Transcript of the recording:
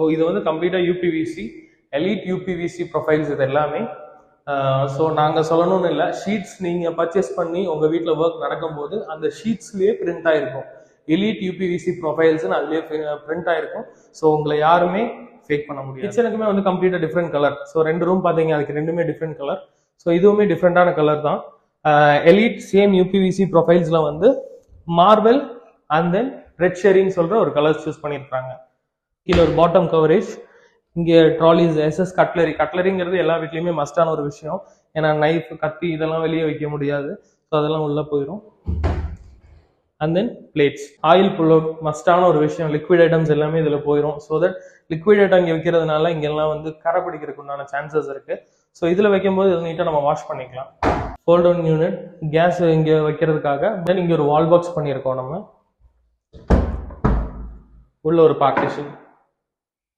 So இது வந்து கம்ப்ளீட்டாக யூபிவிசி, எலிட் யூபிவிசி ப்ரொஃபைல்ஸ் இது எல்லாமே. ஸோ நாங்கள் சொல்லணும்னு இல்லை, ஷீட்ஸ் நீங்கள் பர்ச்சேஸ் பண்ணி உங்கள் வீட்டில் ஒர்க் நடக்கும்போது அந்த ஷீட்ஸ்லேயே பிரிண்ட் ஆகிருக்கும். எலிட் யூபிவிசி ப்ரொஃபைல்ஸ்னு அதுலேயே பிரிண்ட் ஆகிருக்கும். ஸோ உங்களை யாருமே ஃபேக் பண்ண முடியும். கிச்சனுக்குமே வந்து கம்ப்ளீட்டாக டிஃப்ரெண்ட் கலர். ஸோ 2 ரூம் பார்த்தீங்க, அதுக்கு ரெண்டுமே டிஃப்ரெண்ட் கலர். ஸோ இதுவுமே டிஃப்ரெண்டான கலர் தான். எலிட் சேம் யூபிவிசி ப்ரொஃபைல்ஸில் வந்து மார்பல் அண்ட் தென் ரெட் ஷெரின்னு சொல்கிற ஒரு கலர் சூஸ் பண்ணியிருக்காங்க. கீழே ஒரு பாட்டம் கவரேஜ். இங்கே ட்ராலிஸ், எஸ்எஸ் கட்லரி. கட்லரிங்கிறது எல்லா வீட்லையுமே மஸ்டான ஒரு விஷயம். ஏன்னா நைஃப், கத்தி இதெல்லாம் வெளியே வைக்க முடியாது. ஸோ அதெல்லாம் உள்ளே போயிடும். And then plates, oil pull out மஸ்டான ஒரு விஷயம். லிக்விட் ஐட்டம்ஸ் எல்லாமே இதில் போயிடும். ஸோ தட் லிக்விட் ஐட்டம் இங்கே வைக்கிறதுனால இங்கெல்லாம் வந்து கரை பிடிக்கிறதுக்கு உண்டான சான்சஸ் இருக்கு. ஸோ இதில் வைக்கும்போது இது நீட்டாக நம்ம வாஷ் பண்ணிக்கலாம். ஃபோல்ட் டவுன் யூனிட், கேஸ் இங்கே வைக்கிறதுக்காக. தென் இங்கே ஒரு வால் பாக்ஸ் பண்ணியிருக்கோம் நம்ம. உள்ள ஒரு பார்ட்டிஷன்.